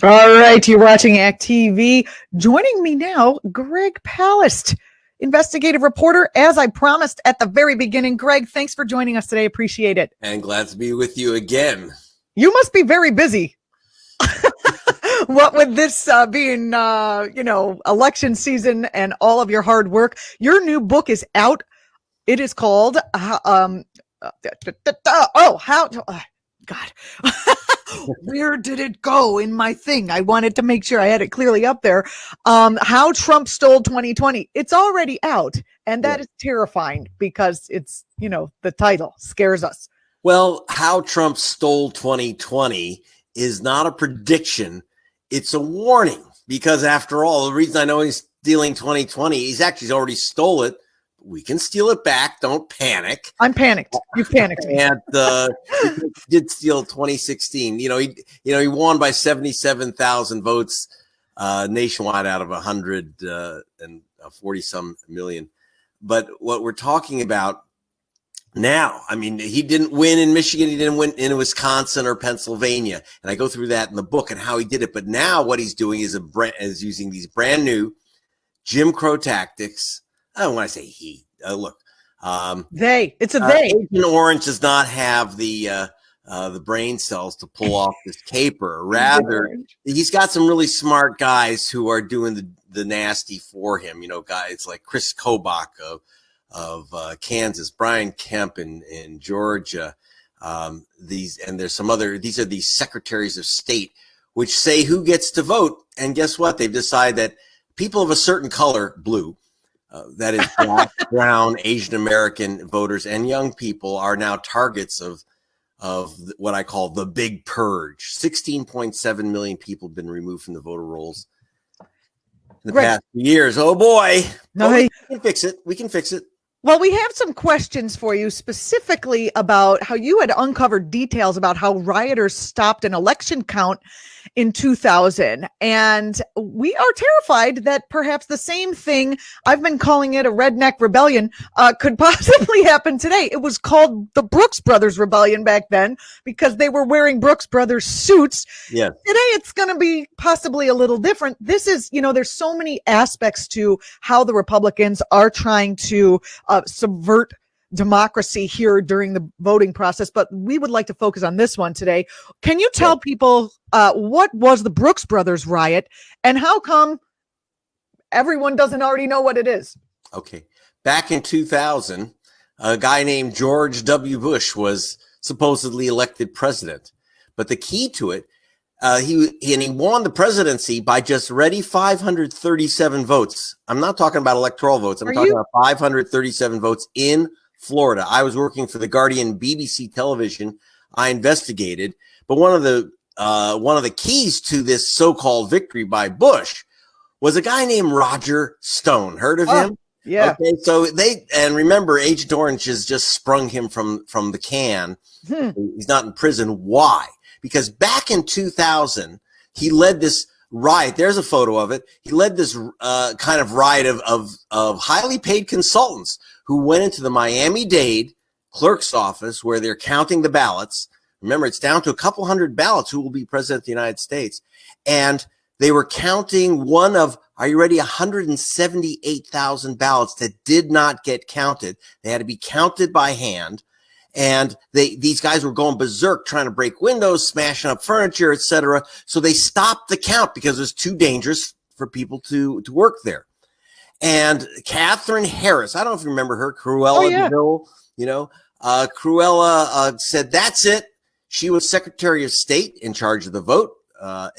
All right, you're watching Act TV. Joining me now, Greg Palast, investigative reporter, as I promised at the very beginning. Greg, thanks for joining us today. Appreciate it. And glad to be with you again. You must be very busy. What with this being, election season and all of your hard work, your new book is out. It is called, God. Where did it go in my thing? I wanted to make sure I had it clearly up there. How Trump Stole 2020. It's already out, and that is terrifying because it's, the title scares us. Well, How Trump Stole 2020 is not a prediction. It's a warning, because after all, the reason I know he's stealing 2020, he's already stole it. We can steal it back. Don't panic. I'm panicked. You've panicked me. And he did steal 2016. He won by 77,000 votes nationwide out of 140 some million. But what we're talking about now, he didn't win in Michigan. He didn't win in Wisconsin or Pennsylvania. And I go through that in the book and how he did it. But now what he's doing is using these brand new Jim Crow tactics. I don't want to say he. Look, they. It's a they. Agent Orange does not have the brain cells to pull off this caper. Rather, he's got some really smart guys who are doing the nasty for him. Guys like Chris Kobach of Kansas, Brian Kemp in Georgia. These are these secretaries of state which say who gets to vote. And guess what? They've decided that people of a certain color, blue, that is black, brown, Asian American voters and young people, are now targets of what I call the big purge. 16.7 million people have been removed from the voter rolls in the past few years. Oh boy. No, we can fix it. We can fix it. Well, we have some questions for you specifically about how you had uncovered details about how rioters stopped an election count in 2000. And we are terrified that perhaps the same thing, I've been calling it a redneck rebellion, could possibly happen today. It was called the Brooks Brothers Rebellion back then because they were wearing Brooks Brothers suits. Yeah. Today, it's going to be possibly a little different. This is, there's so many aspects to how the Republicans are trying to subvert democracy here during the voting process, but we would like to focus on this one today. Can you tell people what was the Brooks Brothers riot and how come everyone doesn't already know what it is? Okay. Back in 2000, a guy named George W. Bush was supposedly elected president, but the key to it, he won the presidency by just 537 votes. I'm not talking about electoral votes. I'm talking about 537 votes in Florida. I was working for the Guardian BBC television. I investigated, but one of the keys to this so-called victory by Bush was a guy named Roger Stone. Heard of him? Yeah. Okay, so remember, Agent Orange has just sprung him from the can. He's not in prison. Why? Because back in 2000, he led this riot. There's a photo of it. He led this kind of riot of highly paid consultants who went into the Miami-Dade clerk's office where they're counting the ballots. Remember, it's down to a couple hundred ballots who will be president of the United States. And they were counting one of, are you ready, 178,000 ballots that did not get counted. They had to be counted by hand. And these guys were going berserk, trying to break windows, smashing up furniture, etc. So they stopped the count because it was too dangerous for people to work there. And Catherine Harris, I don't know if you remember her, Cruella de Vil, Cruella said, that's it. She was Secretary of State in charge of the vote.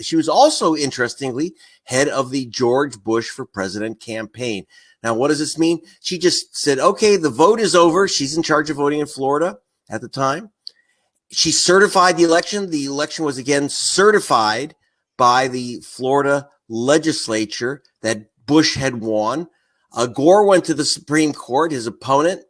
She was also, interestingly, head of the George Bush for President campaign. Now, what does this mean? She just said, okay, the vote is over. She's in charge of voting in Florida at the time. She certified the election. The election was again certified by the Florida legislature that Bush had won. Gore went to the Supreme Court, his opponent,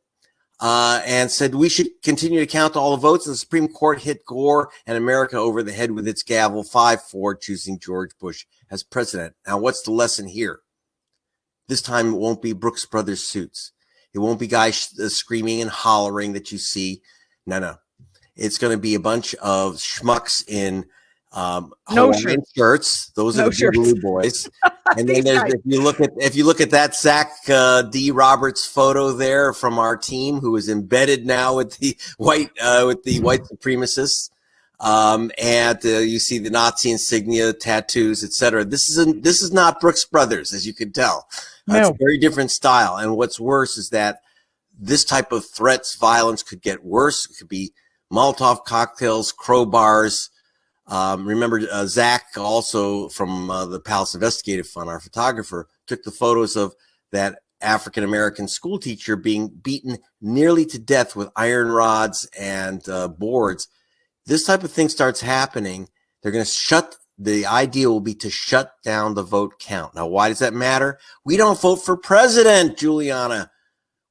and said we should continue to count all the votes. And the Supreme Court hit Gore and America over the head with its gavel, 5-4, choosing George Bush as president. Now, what's the lesson here? This time it won't be Brooks Brothers suits. It won't be guys screaming and hollering that you see. No. It's going to be a bunch of schmucks in No Hawaiian shirts. Those are the Boogaloo Boys. And then there's, if you look at that Zach D. Roberts photo there from our team, who is embedded now with the white supremacists, and you see the Nazi insignia, tattoos, etc. This is not Brooks Brothers, as you can tell. It's a very different style. And what's worse is that this type of threats, violence could get worse. It could be Molotov cocktails, crowbars. Remember, Zach, also from the Palast Investigative Fund, our photographer, took the photos of that African-American school teacher being beaten nearly to death with iron rods and boards. This type of thing starts happening, they're going to the idea will be to shut down the vote count. Now, why does that matter? We don't vote for president, Julianna.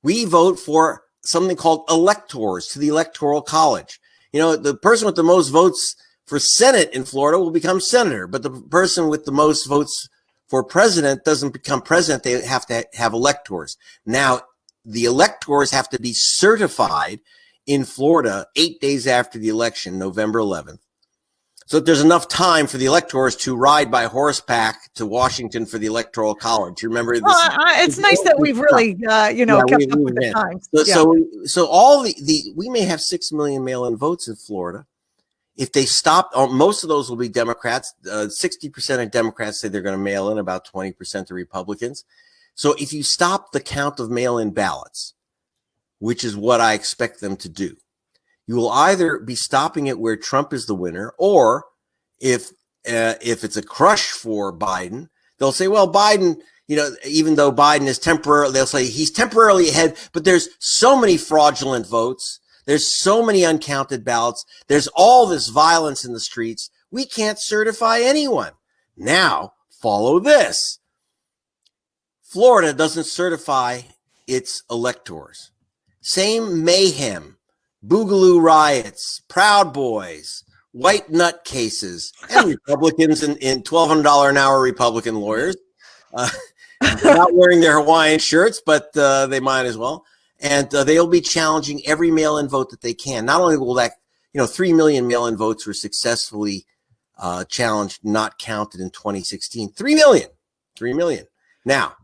We vote for something called electors to the Electoral College. You know, the person with the most votes for Senate in Florida will become senator, but the person with the most votes for president doesn't become president. They have to have electors. Now, the electors have to be certified in Florida 8 days after the election, November 11th. So there's enough time for the electors to ride by horseback to Washington for the Electoral College. You remember this? It's nice that we've really, kept up with the times. So all we may have 6 million mail-in votes in Florida. If they stop, most of those will be Democrats. 60% of Democrats say they're going to mail in, about 20% of Republicans. So if you stop the count of mail-in ballots, which is what I expect them to do, you will either be stopping it where Trump is the winner, or if it's a crush for Biden, they'll say, well, Biden, even though Biden is temporarily, they'll say he's temporarily ahead, but there's so many fraudulent votes. There's so many uncounted ballots. There's all this violence in the streets. We can't certify anyone. Now, follow this. Florida doesn't certify its electors. Same Mayhem, Boogaloo riots, Proud Boys, white nut cases, and Republicans in $1,200 an hour Republican lawyers, not wearing their Hawaiian shirts, but they might as well. And they'll be challenging every mail-in vote that they can. Not only will that, 3 million mail-in votes were successfully challenged, not counted in 2016. 3 million. Now,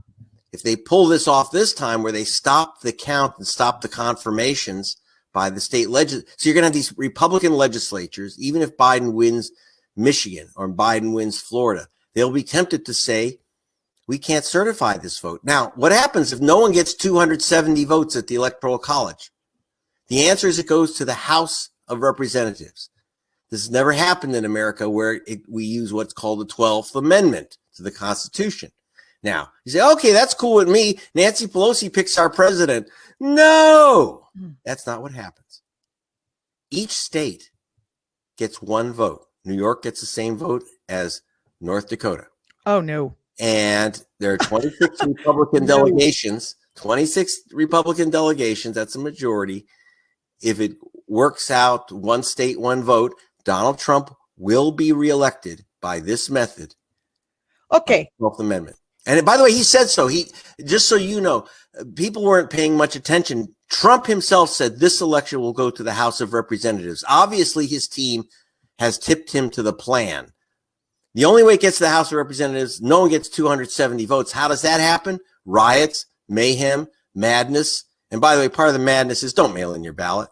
if they pull this off this time, where they stop the count and stop the confirmations by the state legislature, so you're going to have these Republican legislatures, even if Biden wins Michigan or Biden wins Florida, they'll be tempted to say, we can't certify this vote. Now, what happens if no one gets 270 votes at the Electoral College? The answer is it goes to the House of Representatives. This has never happened in America, where we use what's called the 12th Amendment to the Constitution. Now, you say, okay, that's cool with me. Nancy Pelosi picks our president. No, that's not what happens. Each state gets one vote. New York gets the same vote as North Dakota. Oh, no. And there are 26 Republican delegations, 26 Republican delegations. That's a majority. If it works out, one state, one vote, Donald Trump will be reelected by this method. Okay. 12th Amendment. And by the way, he said so. Just so you know, people weren't paying much attention. Trump himself said this election will go to the House of Representatives. Obviously, his team has tipped him to the plan. The only way it gets to the House of Representatives, no one gets 270 votes. How does that happen? Riots, mayhem, madness. And by the way, part of the madness is don't mail in your ballot.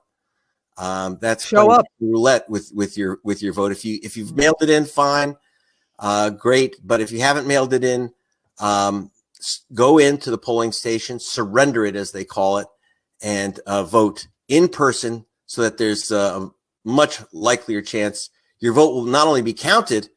That's show up roulette with your vote. If you've mailed it in, fine, great. But if you haven't mailed it in, go into the polling station, surrender it as they call it, and vote in person, so that there's a much likelier chance your vote will not only be counted,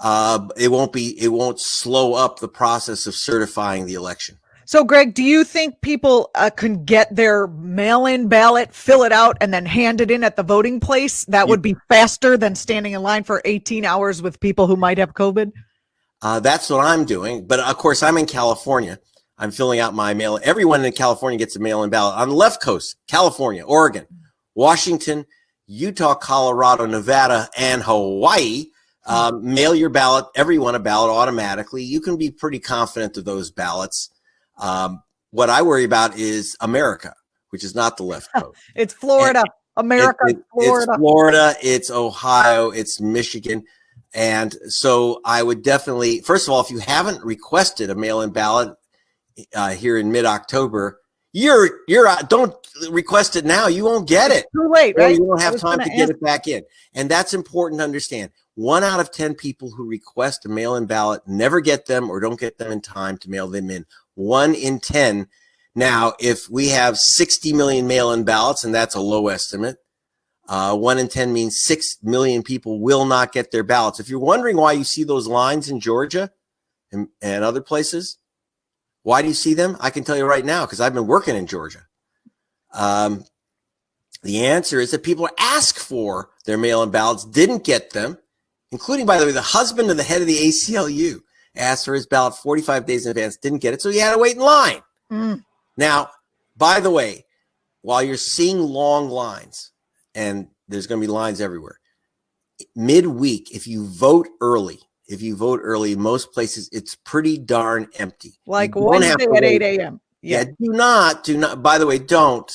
it won't slow up the process of certifying the election. So, Greg, do you think people can get their mail-in ballot, fill it out, and then hand it in at the voting place? That would be faster than standing in line for 18 hours with people who might have COVID? That's what I'm doing. But of course, I'm in California. I'm filling out my mail. Everyone in California gets a mail-in ballot. On the left coast, California, Oregon, Washington, Utah, Colorado, Nevada, and Hawaii, mail your ballot, everyone a ballot automatically. You can be pretty confident of those ballots. What I worry about is America, which is not the left coast. It's Florida. Florida. It's Florida, it's Ohio, it's Michigan. And so I would definitely, first of all, if you haven't requested a mail-in ballot here in mid-October, don't request it now. You won't get it. Too late, right? You won't have time to get it back in. And that's important to understand. 1 out of 10 people who request a mail-in ballot never get them or don't get them in time to mail them in. 1 in 10. Now, if we have 60 million mail-in ballots, and that's a low estimate, 1 in 10 means 6 million people will not get their ballots. If you're wondering why you see those lines in Georgia and other places, why do you see them? I can tell you right now, because I've been working in Georgia. The answer is that people ask for their mail-in ballots, didn't get them, including, by the way, the husband of the head of the ACLU asked for his ballot 45 days in advance, didn't get it, so he had to wait in line. Now, by the way, while you're seeing long lines, and there's going to be lines everywhere, midweek, if you vote early, most places, it's pretty darn empty. Like Wednesday at 8 a.m. Yeah, do not, by the way, don't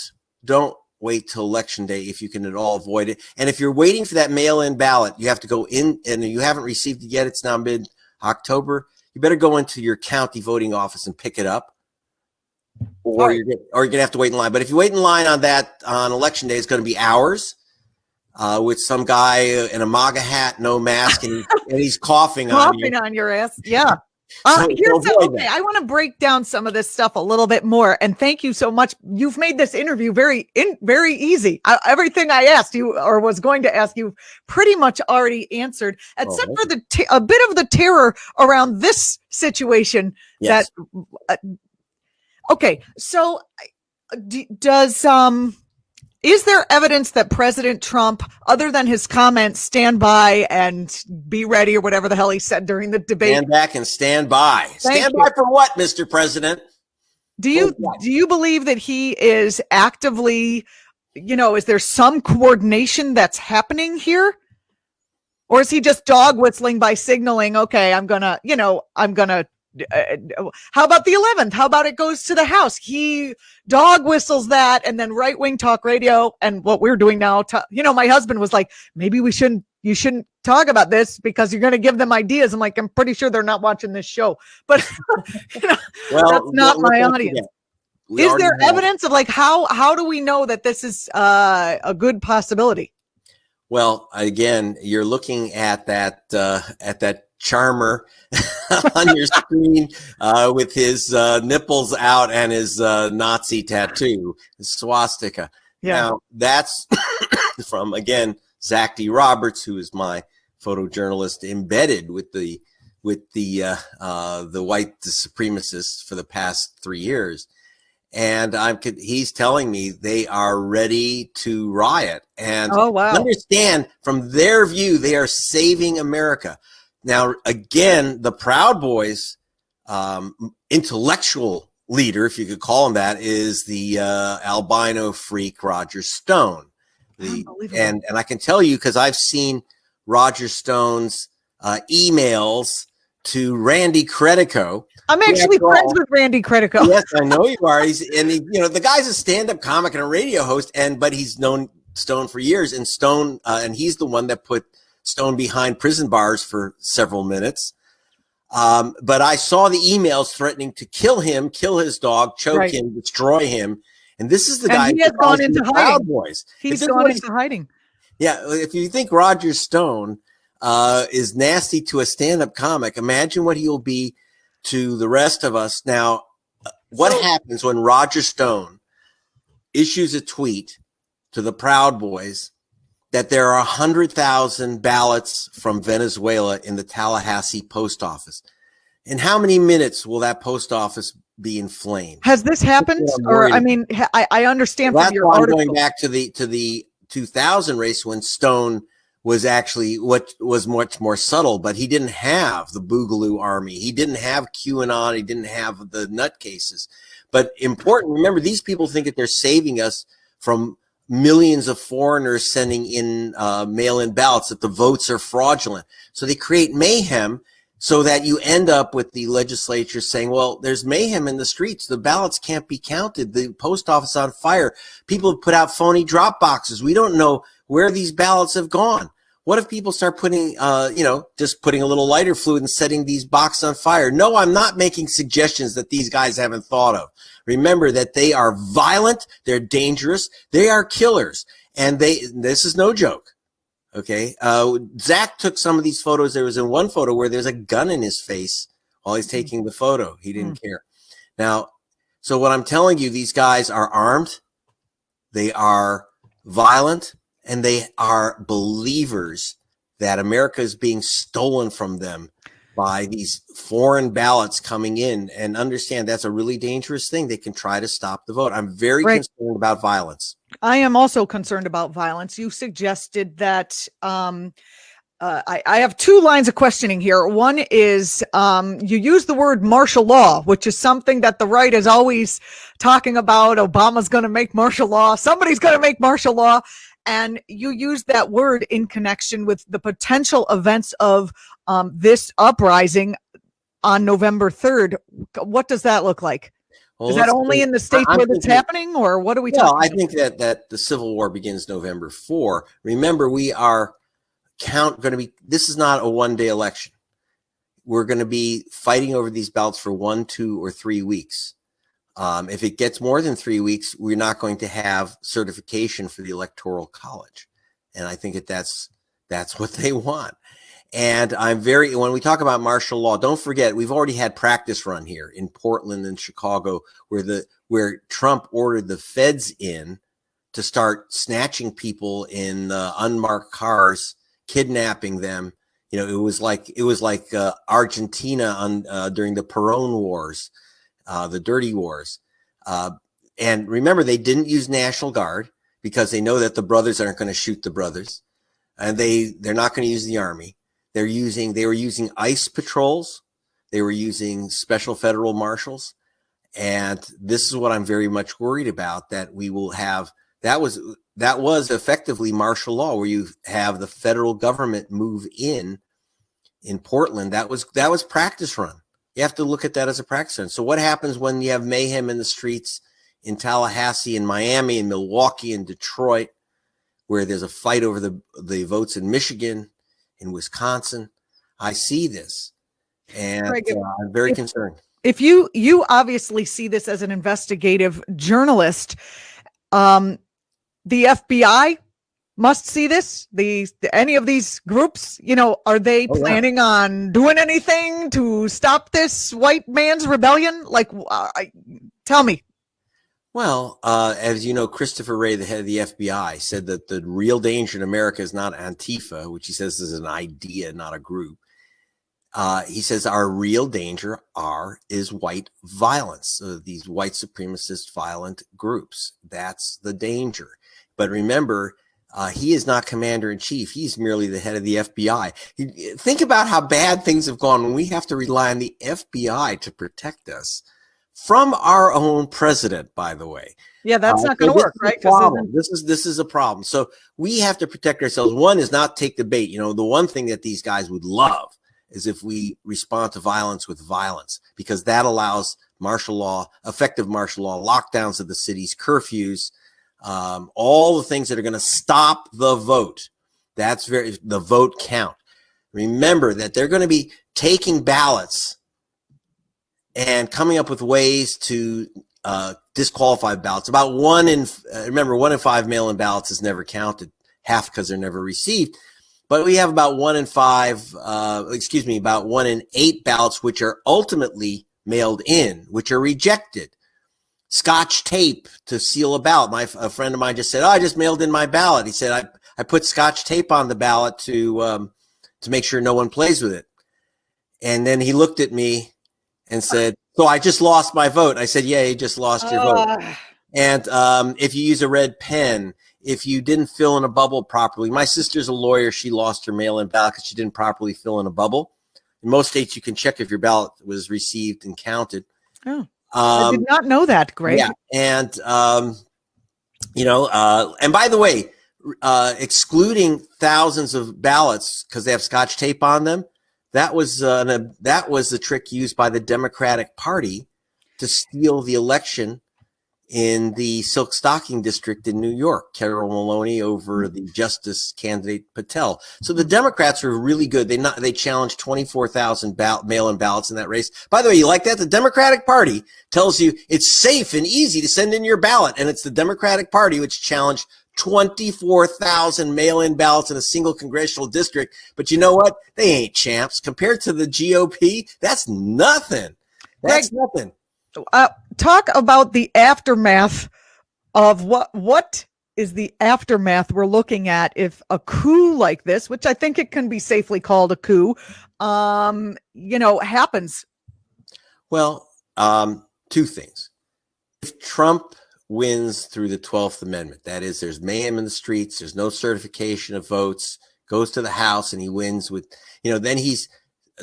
wait till election day if you can at all avoid it. And if you're waiting for that mail-in ballot, you have to go in, and you haven't received it yet, it's now mid-October, you better go into your county voting office and pick it up. Or you're going to have to wait in line. But if you wait in line on election day, it's going to be hours. With some guy in a MAGA hat, no mask, and he's coughing on you. On your ass. Yeah. I want to break down some of this stuff a little bit more. And thank you so much. You've made this interview very easy. Everything I asked you or was going to ask you pretty much already answered, except for a bit of the terror around this situation. Yes. Okay. So is there evidence that President Trump, other than his comments, stand by and be ready or whatever the hell he said during the debate? Stand back and stand by. Stand by for what, Mr. President? Do you believe that he is actively, is there some coordination that's happening here? Or is he just dog whistling by signaling, okay, I'm gonna how about the 11th? How about it goes to the House? He dog whistles that, and then right-wing talk radio and what we're doing now. My husband was like, maybe you shouldn't talk about this because you're going to give them ideas. I'm like, I'm pretty sure they're not watching this show, but that's not my audience. Is there evidence of how do we know that this is a good possibility? Well, again, you're looking at that charmer on your screen with his nipples out and his Nazi tattoo, his swastika. Yeah. Now that's from, again, Zach D. Roberts, who is my photojournalist embedded with the white supremacists for the past 3 years. And he's telling me they are ready to riot. And understand, from their view, they are saving America. Now, again, the Proud Boys' intellectual leader, if you could call him that, is the albino freak Roger Stone. And I can tell you, because I've seen Roger Stone's emails to Randy Credico. I'm actually friends with Randy Credico. Yes, I know you are. The guy's a stand-up comic and a radio host, but he's known Stone for years. And Stone, and he's the one that put Stone behind prison bars for several minutes. But I saw the emails threatening to kill him, kill his dog, choke him, destroy him. And this is the guy who has gone into hiding. Boys. He's gone into hiding. Yeah, if you think Roger Stone is nasty to a stand-up comic, imagine what he'll be to the rest of us. Now, what happens when Roger Stone issues a tweet to the Proud Boys that there are 100,000 ballots from Venezuela in the Tallahassee post office? In how many minutes will that post office be in flames? Has this happened? Or, I understand from your article. I'm going back to the 2000 race when Stone was actually what was much more subtle, but he didn't have the Boogaloo army. He didn't have QAnon. He didn't have the nutcases. But important, remember, these people think that they're saving us from millions of foreigners sending in mail-in ballots, that the votes are fraudulent. So they create mayhem so that you end up with the legislature saying, well, there's mayhem in the streets. The ballots can't be counted. The post office on fire. People have put out phony drop boxes. We don't know where these ballots have gone. What if people start putting, just putting a little lighter fluid and setting these boxes on fire? No, I'm not making suggestions that these guys haven't thought of. Remember that they are violent, they're dangerous, they are killers, and this is no joke. Okay, Zach took some of these photos. There was in one photo where there's a gun in his face while he's taking the photo. He didn't care. Now, so what I'm telling you, these guys are armed, they are violent, and they are believers that America is being stolen from them by these foreign ballots coming in. And understand that's a really dangerous thing. They can try to stop the vote. I'm very concerned about violence. I am also concerned about violence. You suggested that I have two lines of questioning here. One is you use the word martial law, which is something that the right is always talking about. Obama's going to make martial law. Somebody's going to make martial law. And you use that word in connection with the potential events of this uprising on November 3rd. What does that look like? Well, is that only in the state where it's happening, or what are we talking about? I think that the Civil War begins November 4. Remember, we are this is not a one-day election. We're going to be fighting over these ballots for 1, 2, or 3 weeks. If it gets more than 3 weeks, we're not going to have certification for the Electoral College. And I think that's what they want. And when we talk about martial law, don't forget, we've already had practice run here in Portland and Chicago where Trump ordered the feds in to start snatching people in unmarked cars, kidnapping them. It was like Argentina during the Perón Wars, the dirty wars. And remember, they didn't use National Guard because they know that the brothers aren't going to shoot the brothers, and they're not going to use the army. They were using ICE patrols. They were using special federal marshals. And this is what I'm very much worried about, that we will have. That was effectively martial law, where you have the federal government move in Portland. That was practice run. You have to look at that as a practice run. So what happens when you have mayhem in the streets in Tallahassee and Miami and Milwaukee and Detroit, where there's a fight over the votes in Michigan, in Wisconsin? I see this, and I'm very concerned. If you obviously see this as an investigative journalist, the FBI must see this. Any of these groups, are they planning on doing anything to stop this white man's rebellion? Like, tell me. Well, as you know, Christopher Wray, the head of the FBI, said that the real danger in America is not Antifa, which he says is an idea, not a group. He says our real danger is white violence, these white supremacist violent groups. That's the danger. But remember, he is not commander in chief. He's merely the head of the FBI. Think about how bad things have gone when we have to rely on the FBI to protect us from our own president, by the way. Yeah, that's not going to work, right? This is a problem. So we have to protect ourselves. One is not take the bait. The one thing that these guys would love is if we respond to violence with violence, because that allows martial law, effective martial law, lockdowns of the cities, curfews, all the things that are going to stop the vote. The vote count. Remember that they're going to be taking ballots and coming up with ways to disqualify ballots. Remember, 1 in 5 mail-in ballots is never counted, half because they're never received. But we have about 1 in 8 ballots which are ultimately mailed in, which are rejected. Scotch tape to seal a ballot. A friend of mine just said, I just mailed in my ballot. He said, I put Scotch tape on the ballot to make sure no one plays with it. And then he looked at me and said, so I just lost my vote. I said, yeah, you just lost your vote. And if you use a red pen, if you didn't fill in a bubble properly, my sister's a lawyer. She lost her mail-in ballot because she didn't properly fill in a bubble. In most states, you can check if your ballot was received and counted. Oh, I did not know that, Greg. Yeah. And, and by the way, excluding thousands of ballots because they have Scotch tape on them, that was the trick used by the Democratic Party to steal the election in the Silk Stocking district in New York, Carol Maloney over the Justice candidate Patel. So the Democrats are really good. They challenged 24,000 mail-in ballots in that race. By the way, you like that? The Democratic Party tells you it's safe and easy to send in your ballot, and it's the Democratic Party which challenged 24,000 mail-in ballots in a single congressional district. But you know what? They ain't champs. Compared to the GOP, that's nothing. That's nothing. Talk about the aftermath of what is the aftermath we're looking at if a coup like this, which I think it can be safely called a coup, happens. Well, two things. If Trump wins through the 12th Amendment, that is, there's mayhem in the streets, there's no certification of votes, goes to the House and he wins with, then he's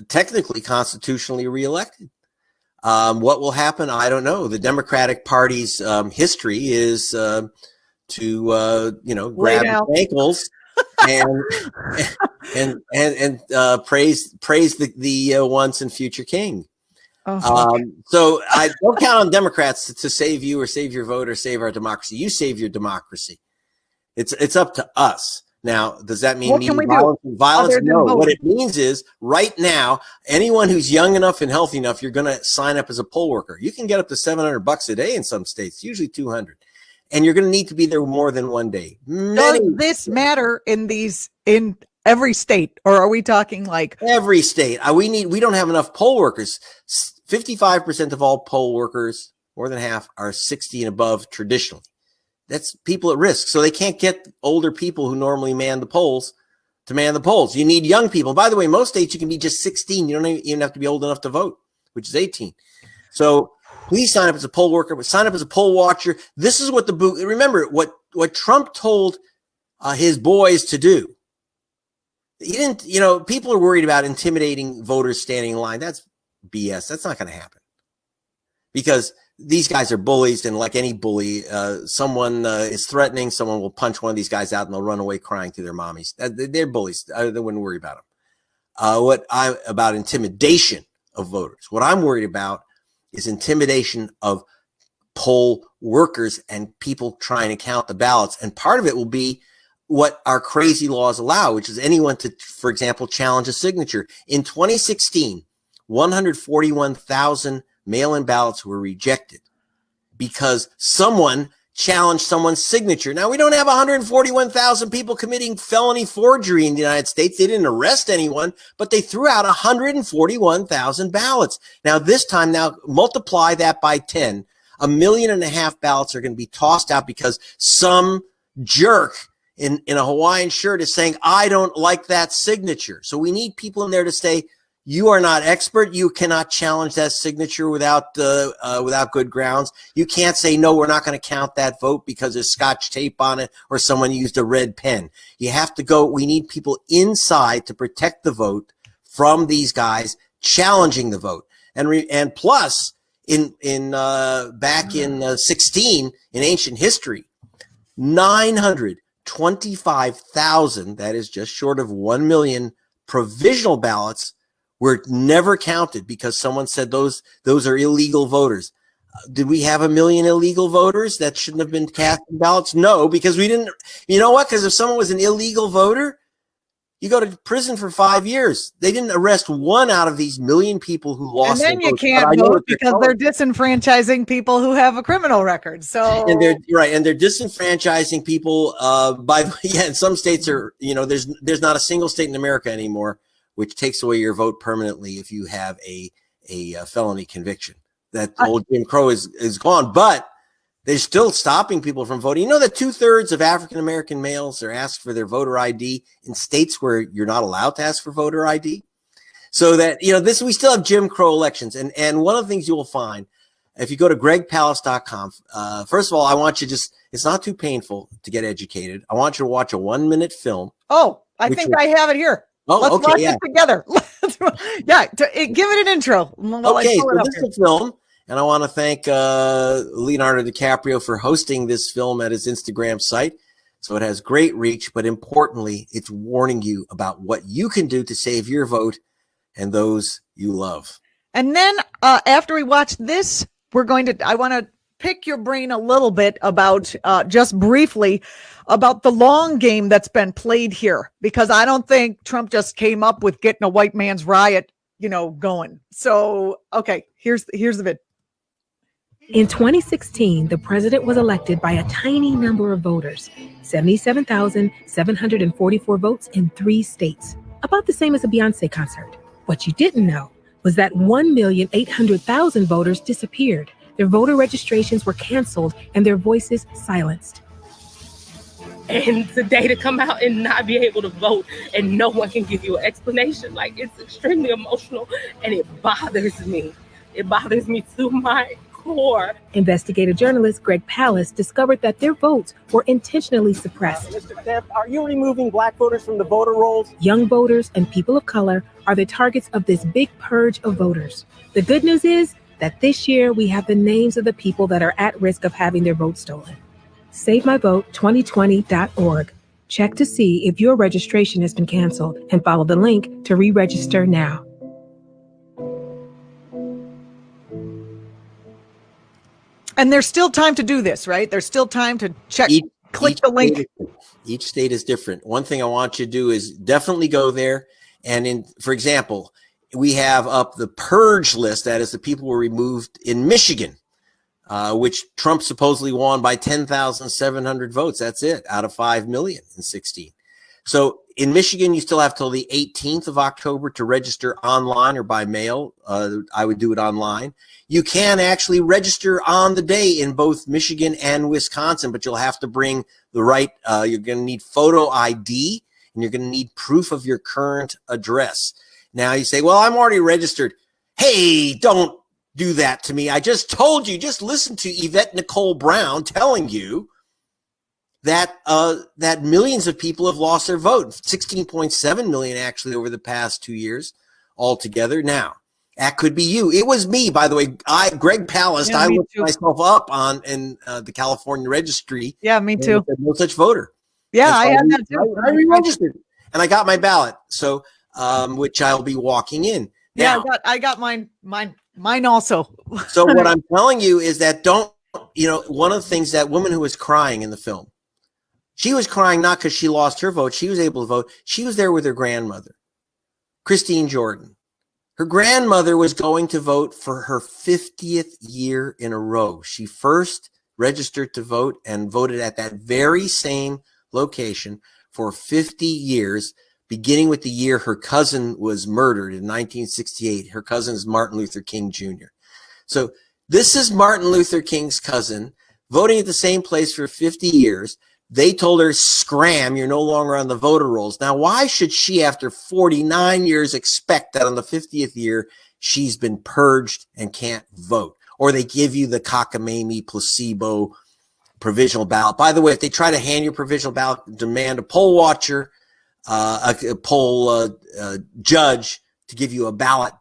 technically constitutionally reelected. What will happen? I don't know. The Democratic Party's history is to grab his ankles and praise the once and future king. So I don't count on Democrats to save you or save your vote or save our democracy. You save your democracy. It's up to us. Now, does that mean violence? No. What it means is right now, anyone who's young enough and healthy enough, you're going to sign up as a poll worker. You can get up to $700 a day in some states, usually 200, and you're going to need to be there more than one day. Does this matter in every state, or are we talking like every state? We don't have enough poll workers. 55% of all poll workers, more than half, are 60 and above traditionally. That's people at risk. So they can't get older people who normally man the polls to man the polls. You need young people. By the way, most states you can be just 16. You don't even have to be old enough to vote, which is 18. So please sign up as a poll worker, but sign up as a poll watcher. This is what remember what Trump told his boys to do. He didn't, people are worried about intimidating voters standing in line. That's BS. That's not going to happen because these guys are bullies, and like any bully, someone is threatening, someone will punch one of these guys out and they'll run away crying to their mommies. They're bullies. They wouldn't worry about them. About intimidation of voters. What I'm worried about is intimidation of poll workers and people trying to count the ballots. And part of it will be what our crazy laws allow, which is anyone to, for example, challenge a signature. In 2016, 141,000 mail-in ballots were rejected because someone challenged someone's signature. Now, we don't have 141,000 people committing felony forgery in the United States. They didn't arrest anyone, but they threw out 141,000 ballots. Now, this time, multiply that by 10. 1.5 million ballots are going to be tossed out because some jerk in a Hawaiian shirt is saying, I don't like that signature. So we need people in there to say, you are not expert. You cannot challenge that signature without good grounds. You can't say, no, we're not going to count that vote because there's Scotch tape on it or someone used a red pen. You have to go. We need people inside to protect the vote from these guys challenging the vote. And plus, back in 16 in ancient history, 925,000, that is just short of 1 million provisional ballots were never counted because someone said those are illegal voters. Did we have 1 million illegal voters that shouldn't have been casting ballots? No, because we didn't. You know what? Because if someone was an illegal voter, you go to prison for 5 years. They didn't arrest one out of these million people who lost. And then you can't vote because they're disenfranchising people who have a criminal record. So and they're disenfranchising people. By the way, in some states there's not a single state in America anymore which takes away your vote permanently if you have a felony conviction. That old Jim Crow is gone, but they're still stopping people from voting. You know that 2/3 of African-American males are asked for their voter ID in states where you're not allowed to ask for voter ID. So that, we still have Jim Crow elections. And one of the things you will find, if you go to gregpalast.com, first of all, I want you it's not too painful to get educated. I want you to watch a 1-minute film. Oh, I think I have it here. Oh, let's okay, watch it together. Give it an intro. Okay, so this is a film, and I want to thank Leonardo DiCaprio for hosting this film at his Instagram site. So it has great reach, but importantly, it's warning you about what you can do to save your vote and those you love. And then after we watch this, I want to pick your brain a little bit about, just briefly, about the long game that's been played here, because I don't think Trump just came up with getting a white man's riot, going. So, okay, here's the vid. In 2016, the president was elected by a tiny number of voters, 77,744 votes in 3 states, about the same as a Beyonce concert. What you didn't know was that 1,800,000 voters disappeared. Their voter registrations were canceled and their voices silenced. And today to come out and not be able to vote and no one can give you an explanation, like, it's extremely emotional and it bothers me. It bothers me to my core. Investigative journalist Greg Palast discovered that their votes were intentionally suppressed. Mr. Kemp, are you removing black voters from the voter rolls? Young voters and people of color are the targets of this big purge of voters. The good news is that this year we have the names of the people that are at risk of having their votes stolen. SaveMyVote2020.org. Check to see if your registration has been canceled and follow the link to re-register now. And there's still time to do this, right? There's still time to check, click the link. Each state is different. One thing I want you to do is definitely go there. And for example, we have up the purge list. That is the people who were removed in Michigan, which Trump supposedly won by 10,700 votes. That's it, out of 5 million in 16. So in Michigan, you still have till the 18th of October to register online or by mail. I would do it online. You can actually register on the day in both Michigan and Wisconsin, but you'll have to bring the right, you're going to need photo ID and you're going to need proof of your current address. Now you say, well, I'm already registered. Hey, don't do that to me. I just told you, just listen to Yvette Nicole Brown telling you that that millions of people have lost their vote, 16.7 million actually over the past 2 years altogether. Now, that could be you. It was me, by the way. Greg Palast. Yeah, I looked myself up in the California registry. Yeah, me too. No such voter. Yeah, I had that too. I re-registered, and I got my ballot. So, which I'll be walking in. Now, yeah, I got mine also. So what I'm telling you is that one of the things, that woman who was crying in the film, she was crying not because she lost her vote. She was able to vote. She was there with her grandmother, Christine Jordan. Her grandmother was going to vote for her 50th year in a row. She first registered to vote and voted at that very same location for 50 years, beginning with the year her cousin was murdered in 1968. Her cousin is Martin Luther King Jr. So this is Martin Luther King's cousin voting at the same place for 50 years. They told her, scram, you're no longer on the voter rolls. Now, why should she, after 49 years, expect that on the 50th year, she's been purged and can't vote? Or they give you the cockamamie placebo provisional ballot. By the way, if they try to hand you a provisional ballot, demand a poll watcher, a poll judge to give you a ballot.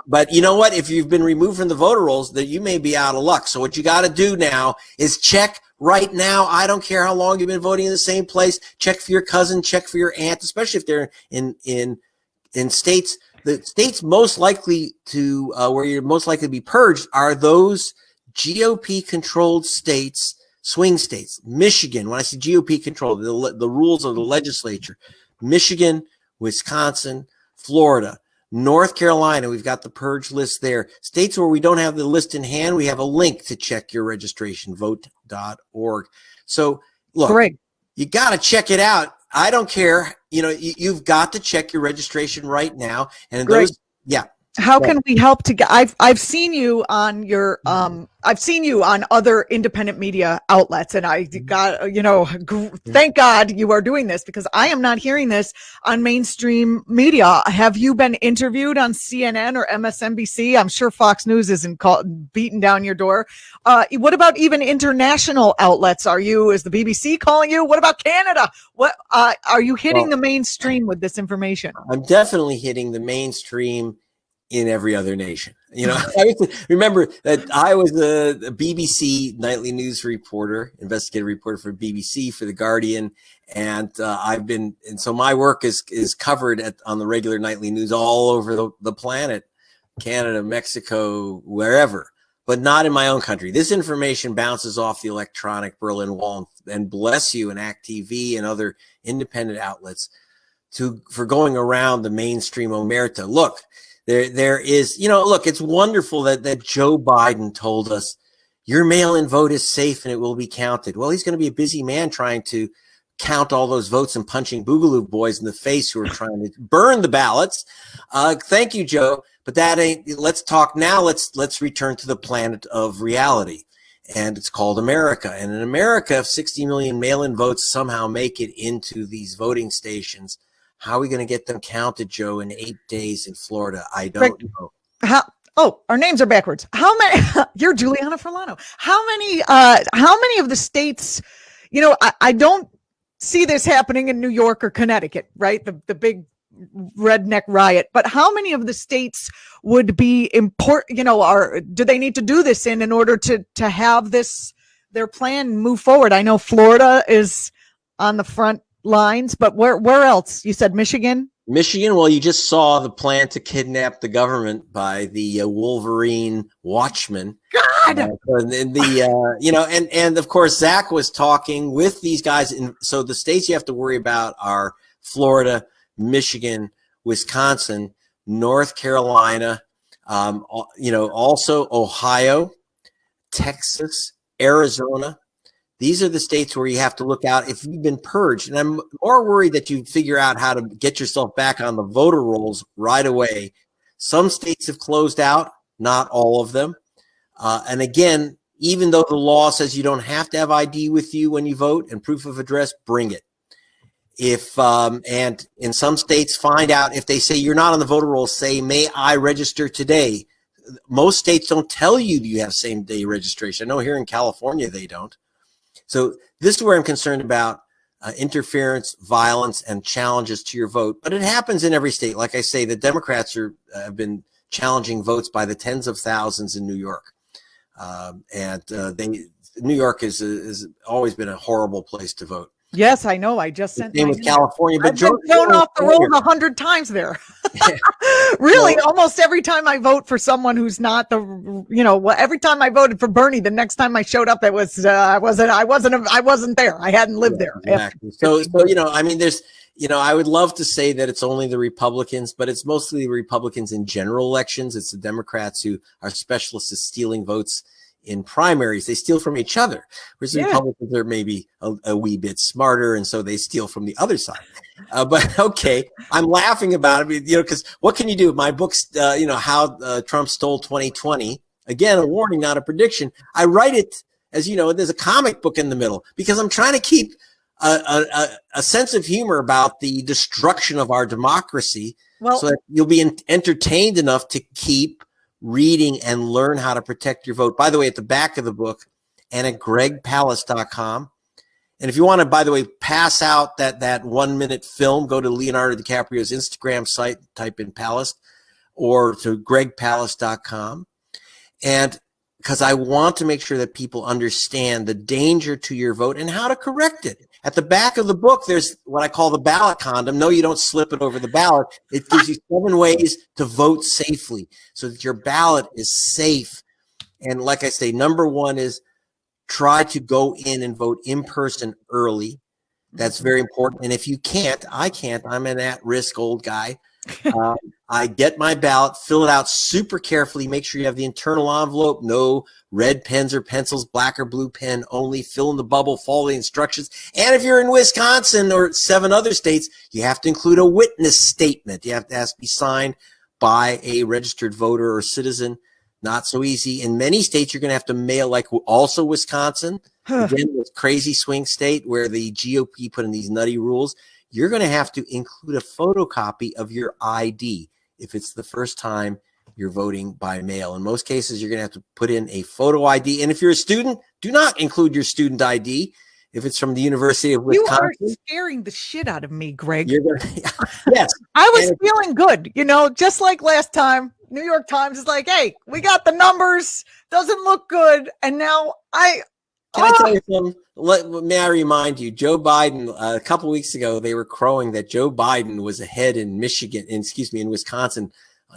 But you know what? If you've been removed from the voter rolls, that you may be out of luck. So what you got to do now is check right now. I don't care how long you've been voting in the same place. Check for your cousin, check for your aunt, especially if they're in states. The states most likely to where you're most likely to be purged are those GOP controlled states, swing states. Michigan, when I say GOP controlled, the rules of the legislature, Michigan, Wisconsin, Florida, North Carolina, we've got the purge list there. States where we don't have the list in hand, we have a link to check your registration, vote.org. So look, Greg, you got to check it out. I don't care. You've got to check your registration right now. And Greg, yeah. How can we help to get? I've seen you on your I've seen you on other independent media outlets, and I got thank God you are doing this, because I am not hearing this on mainstream media. Have you been interviewed on CNN or MSNBC? I'm sure Fox News isn't beating down your door. What about even international outlets? Is the BBC calling you? What about Canada? What are you hitting the mainstream with this information? I'm definitely hitting the mainstream in every other nation. I remember that I was a BBC nightly news reporter, investigative reporter for BBC, for The Guardian. And so my work is covered on the regular nightly news all over the planet, Canada, Mexico, wherever. but not in my own country. This information bounces off the electronic Berlin Wall, and bless you and act.tv and other independent outlets for going around the mainstream omerta. Look, there is, look, it's wonderful that Joe Biden told us your mail-in vote is safe and it will be counted. Well, he's going to be a busy man trying to count all those votes and punching Boogaloo boys in the face who are trying to burn the ballots. Thank you, Joe. But that ain't, let's talk now. Let's return to the planet of reality. And it's called America. And in America, if 60 million mail-in votes somehow make it into these voting stations, how are we going to get them counted, Joe, in 8 days in Florida? I don't know. Our names are backwards. How many? You're Julianna Furlano. How many of the states, I don't see this happening in New York or Connecticut, right? The big redneck riot. But how many of the states would be important, do they need to do this in order to have their plan move forward? I know Florida is on the front lines, but where else? You said Michigan? Michigan, well, you just saw the plan to kidnap the government by the Wolverine Watchmen. God! And of course, Zach was talking with these guys. So the states you have to worry about are Florida, Michigan, Wisconsin, North Carolina, also Ohio, Texas, Arizona. These are the states where you have to look out if you've been purged. And I'm more worried that you figure out how to get yourself back on the voter rolls right away. Some states have closed out, not all of them. And again, even though the law says you don't have to have ID with you when you vote and proof of address, bring it. And in some states, find out if they say you're not on the voter roll, say, may I register today? Most states don't tell you have same day registration. I know here in California, they don't. So this is where I'm concerned about interference, violence, and challenges to your vote. But it happens in every state. Like I say, the Democrats have been challenging votes by the tens of thousands in New York. New York has always been a horrible place to vote. Yes, I know. I just sent same with California, but I've been thrown off the rolls 100 times there. Really, almost every time I vote for someone who's not every time I voted for Bernie, the next time I showed up, it was I wasn't there. I hadn't lived there. Exactly. So there's I would love to say that it's only the Republicans, but it's mostly the Republicans in general elections. It's the Democrats who are specialists at stealing votes in primaries. They steal from each other, whereas the Republicans are maybe a wee bit smarter, and so they steal from the other side. But okay, I'm laughing about it, because what can you do? My book's, how Trump stole 2020. Again, a warning, not a prediction. I write it as there's a comic book in the middle because I'm trying to keep a sense of humor about the destruction of our democracy, so that you'll be entertained enough to keep reading and learn how to protect your vote. By the way, at the back of the book and at gregpalast.com. And if you want to, by the way, pass out that 1 minute film, go to Leonardo DiCaprio's Instagram site, type in Palast, or to gregpalast.com. And because I want to make sure that people understand the danger to your vote and how to correct it. At the back of the book, there's what I call the ballot condom. No, you don't slip it over the ballot. It gives you 7 ways to vote safely so that your ballot is safe. And like I say, number 1 is try to go in and vote in person early. That's very important. And if you can't, I'm an at-risk old guy. I get my ballot, fill it out super carefully, make sure you have the internal envelope, no red pens or pencils, black or blue pen only, fill in the bubble, follow the instructions. And if you're in Wisconsin or 7 other states, you have to include a witness statement. You have to be signed by a registered voter or citizen. Not so easy. In many states, you're going to have to mail, like also Wisconsin, again, this crazy swing state where the GOP put in these nutty rules. You're going to have to include a photocopy of your ID if it's the first time you're voting by mail. In most cases, you're going to have to put in a photo ID. And if you're a student, do not include your student ID if it's from the University of Wisconsin. You are scaring the shit out of me, Greg. Yes. I was feeling good, just like last time. New York Times is like, hey, we got the numbers. Doesn't look good. And now Can I tell you something? May I remind you, Joe Biden, a couple weeks ago, they were crowing that Joe Biden was ahead in Wisconsin,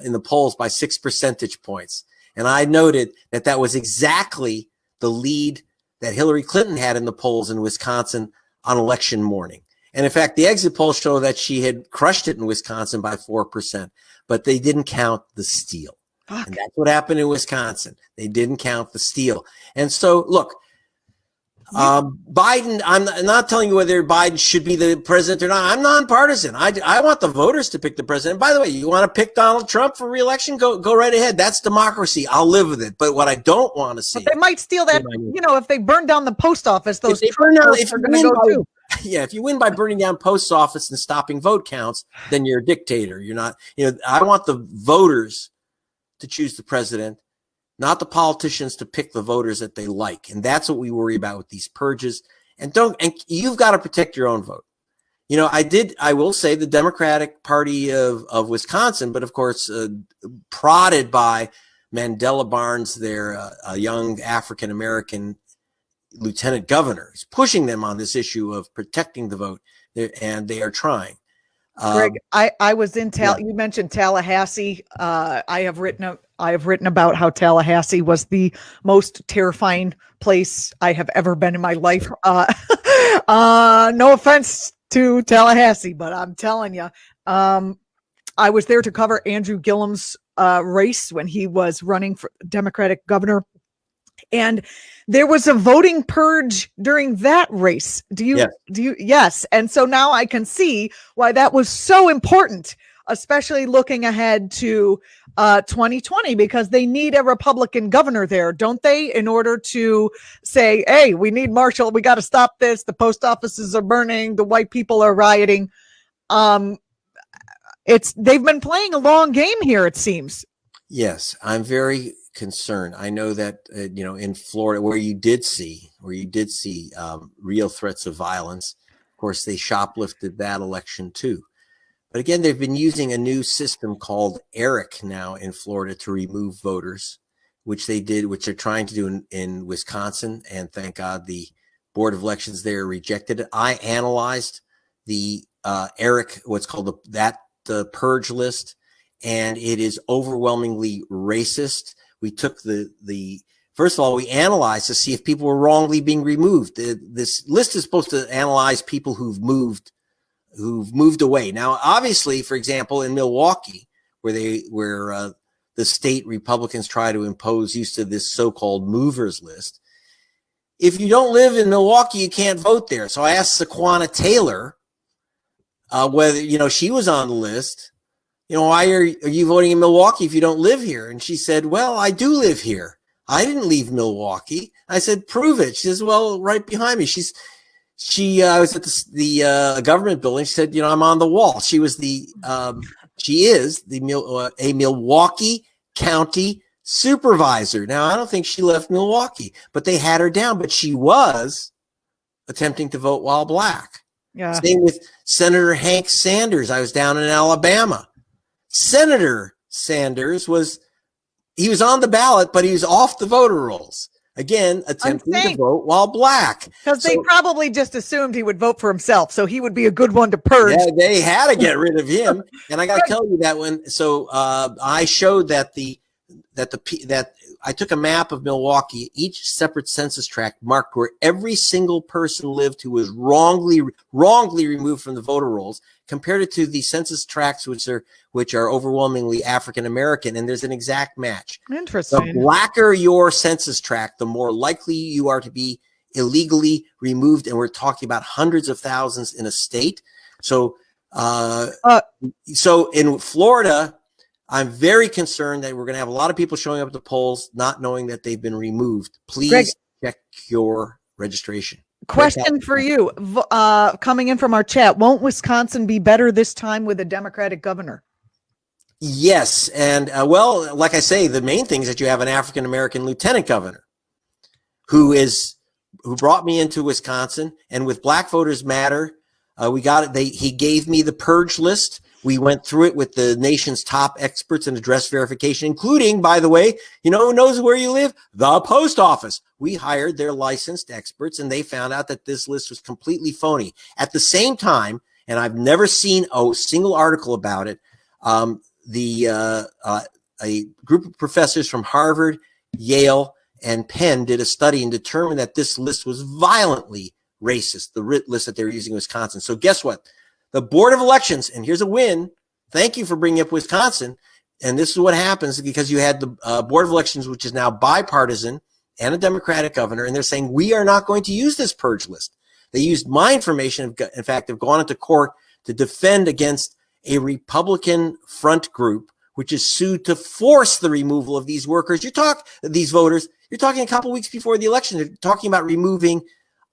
in the polls by 6 percentage points. And I noted that that was exactly the lead that Hillary Clinton had in the polls in Wisconsin on election morning. And in fact, the exit polls show that she had crushed it in Wisconsin by 4%, but they didn't count the steal. And that's what happened in Wisconsin. They didn't count the steal. And so, look, Biden, I'm not telling you whether Biden should be the president or not. I'm nonpartisan. I want the voters to pick the president. By the way, you want to pick Donald Trump for re-election? Go right ahead. That's democracy. I'll live with it. But what I don't want to see. But they might steal that, if they burn down the post office, those if are going to go too. Yeah, if you win by burning down post office and stopping vote counts, then you're a dictator. You're not, I want the voters to choose the president, not the politicians to pick the voters that they like. And that's what we worry about with these purges. And you've got to protect your own vote. I will say the Democratic Party of Wisconsin, but of course, prodded by Mandela Barnes, their young African-American lieutenant governor, is pushing them on this issue of protecting the vote. And they are trying. Greg, I was in you mentioned Tallahassee. I have written about how Tallahassee was the most terrifying place I have ever been in my life. No offense to Tallahassee, but I'm telling you, I was there to cover Andrew Gillum's race when he was running for Democratic governor. And there was a voting purge during that race. Yes. And so now I can see why that was so important, especially looking ahead to 2020, because they need a Republican governor there, don't they? In order to say, hey, we need Marshall. We got to stop this. The post offices are burning. The white people are rioting. They've been playing a long game here, it seems. Yes, I'm very concerned. I know that in Florida, where you did see real threats of violence, of course they shoplifted that election too. But again, they've been using a new system called ERIC now in Florida to remove voters, which they're trying to do in Wisconsin, and thank God the Board of Elections there rejected it. I analyzed the ERIC, what's called the purge list, and it is overwhelmingly racist. We took first of all, we analyzed to see if people were wrongly being removed. This list is supposed to analyze people who've moved away. Now, obviously, for example, in Milwaukee, where the state Republicans try to impose use of this so-called movers list, if you don't live in Milwaukee, you can't vote there. So I asked Saquana Taylor whether she was on the list. Why are you voting in Milwaukee if you don't live here? And she said, well, I do live here. I didn't leave Milwaukee. I said, prove it. She says, well, right behind me. I was at the government building. She said, I'm on the wall. She is a Milwaukee County supervisor. Now, I don't think she left Milwaukee, but they had her down, but she was attempting to vote while black. Yeah. Same with Senator Hank Sanders. I was down in Alabama. Senator Sanders was on the ballot, but he was off the voter rolls. Again, attempting to vote while black. Because they probably just assumed he would vote for himself, so he would be a good one to purge. Yeah, they had to get rid of him. And I got to tell you that I showed that that I took a map of Milwaukee, each separate census tract marked where every single person lived who was wrongly removed from the voter rolls, compared it to the census tracts which are overwhelmingly African American, and there's an exact match. Interesting. The blacker your census tract, the more likely you are to be illegally removed, and we're talking about hundreds of thousands in a state. So in Florida, I'm very concerned that we're going to have a lot of people showing up at the polls not knowing that they've been removed. Please Greg, check your registration. Question for you, coming in from our chat. Won't Wisconsin be better this time with a Democratic governor? Yes. And well, like I say, the main thing is that you have an African-American lieutenant governor who brought me into Wisconsin, and with Black Voters Matter, we got it. He gave me the purge list. We went through it with the nation's top experts in address verification, including, by the way, who knows where you live? The post office. We hired their licensed experts, and they found out that this list was completely phony. At the same time, and I've never seen a single article about it, the a group of professors from Harvard, Yale, and Penn did a study and determined that this list was violently racist, the list that they were using in Wisconsin. So guess what? The Board of Elections, and here's a win. Thank you for bringing up Wisconsin. And this is what happens because you had the Board of Elections, which is now bipartisan and a Democratic governor, and they're saying, we are not going to use this purge list. They used my information. In fact, they've gone into court to defend against a Republican front group, which is sued to force the removal of these workers. These voters, you're talking a couple weeks before the election. They're talking about removing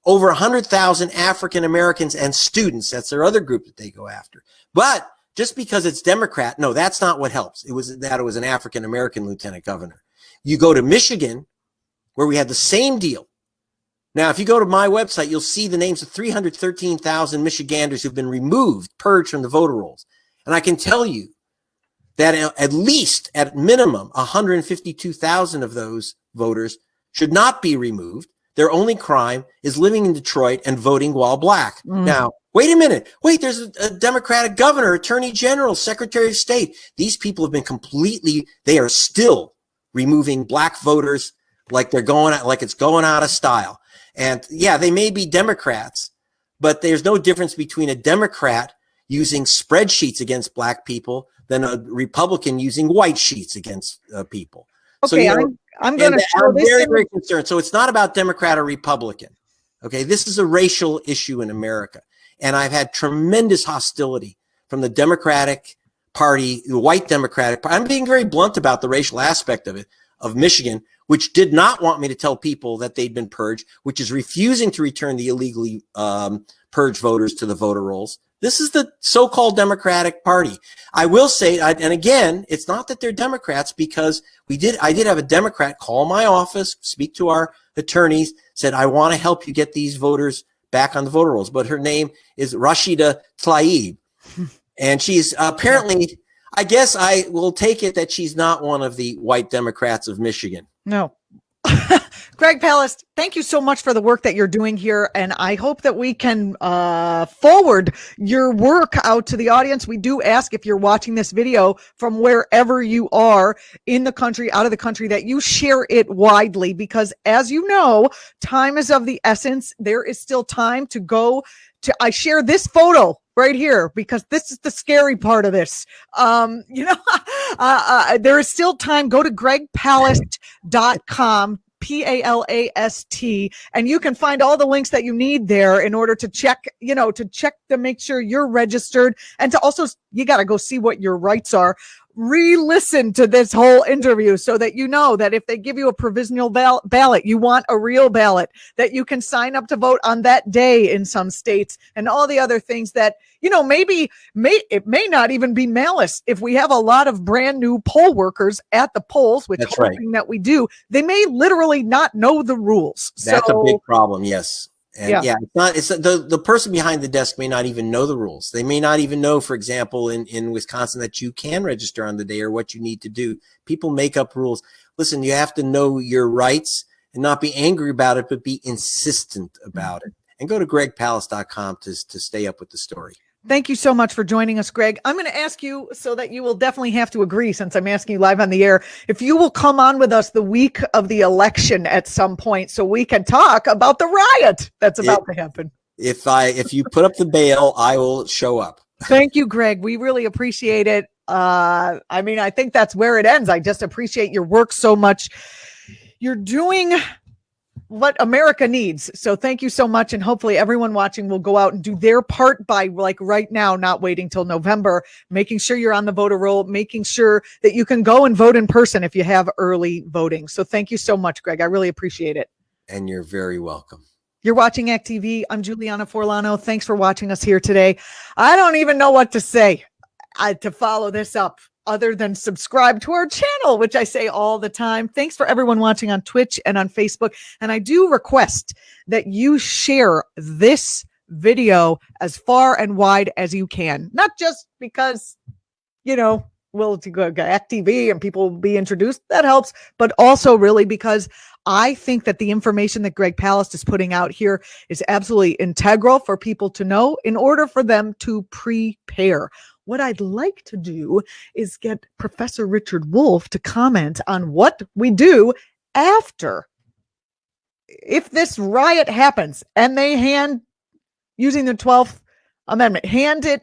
over 100,000 African Americans and students. That's their other group that they go after. But just because it's Democrat, no, that's not what helps. It was an African American lieutenant governor. You go to Michigan, where we had the same deal. Now, if you go to my website, you'll see the names of 313,000 Michiganders who've been removed, purged from the voter rolls. And I can tell you that at minimum, 152,000 of those voters should not be removed. Their only crime is living in Detroit and voting while black. Now, wait a minute. Wait, there's a Democratic governor, attorney general, secretary of state. These people have been they are still removing black voters like it's going out of style. And yeah, they may be Democrats, but there's no difference between a Democrat using spreadsheets against black people than a Republican using white sheets against people. Okay, so, I'm going to show I'm this. very, very concerned. So it's not about Democrat or Republican. Okay, this is a racial issue in America. And I've had tremendous hostility from the Democratic Party, the white Democratic Party. I'm being very blunt about the racial aspect of it, of Michigan, which did not want me to tell people that they'd been purged, which is refusing to return the illegally purged voters to the voter rolls. This is the so-called Democratic Party. I will say, and again, it's not that they're Democrats, because I did have a Democrat call my office, speak to our attorneys, said, I want to help you get these voters back on the voter rolls. But her name is Rashida Tlaib. And she's apparently, I guess I will take it that she's not one of the white Democrats of Michigan. No. Greg Palast, thank you so much for the work that you're doing here. And I hope that we can forward your work out to the audience. We do ask, if you're watching this video from wherever you are in the country, out of the country, that you share it widely, because as you know, time is of the essence. There is still time to go to, I share this photo right here because this is the scary part of this. There is still time. Go to gregpalast.com. Palast, and you can find all the links that you need there in order to check to make sure you're registered, and to also, you got to go see what your rights are. Re-listen to this whole interview so that you know that if they give you a provisional ballot, you want a real ballot, that you can sign up to vote on that day in some states, and all the other things that, it may not even be malice. If we have a lot of brand new poll workers at the polls, which That's hoping right. that we do, they may literally not know the rules. That's a big problem. Yes. And Yeah. it's the person behind the desk may not even know the rules. They may not even know, for example, in Wisconsin, that you can register on the day or what you need to do. People make up rules. Listen, you have to know your rights and not be angry about it, but be insistent about it. And go to gregpalast.com to stay up with the story. Thank you so much for joining us, Greg. I'm going to ask you, so that you will definitely have to agree, since I'm asking you live on the air, if you will come on with us the week of the election at some point so we can talk about the riot that's about to happen. If you put up the bail, I will show up. Thank you, Greg. We really appreciate it. I think that's where it ends. I just appreciate your work so much. You're doing what America needs. So thank you so much. And hopefully everyone watching will go out and do their part by, like, right now, not waiting till November, making sure you're on the voter roll, making sure that you can go and vote in person if you have early voting. So thank you so much, Greg. I really appreciate it. And you're very welcome. You're watching Act TV. I'm Julianna Forlano. Thanks for watching us here today. I don't even know what to say to follow this up, other than subscribe to our channel, which I say all the time. Thanks for everyone watching on Twitch and on Facebook. And I do request that you share this video as far and wide as you can, not just because, we'll go Act TV and people will be introduced. That helps. But also really because I think that the information that Greg Palast is putting out here is absolutely integral for people to know in order for them to prepare. what I'd like to do is get Professor Richard Wolff to comment on what we do after. If this riot happens and they using the 12th Amendment, hand it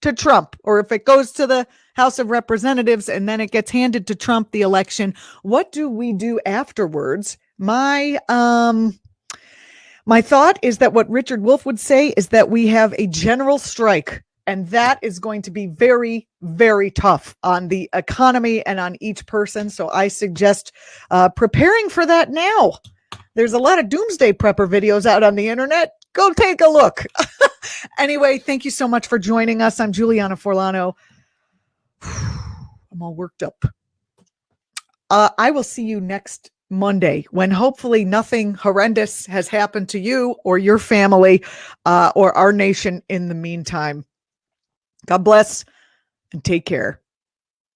to Trump, or if it goes to the House of Representatives and then it gets handed to Trump, the election, what do we do afterwards? My thought is that what Richard Wolff would say is that we have a general strike, and that is going to be very, very tough on the economy and on each person. So I suggest preparing for that now. There's a lot of doomsday prepper videos out on the internet. Go take a look. Anyway, thank you so much for joining us. I'm Julianna Forlano. I'm all worked up. I will see you next Monday when hopefully nothing horrendous has happened to you or your family or our nation in the meantime. God bless and take care.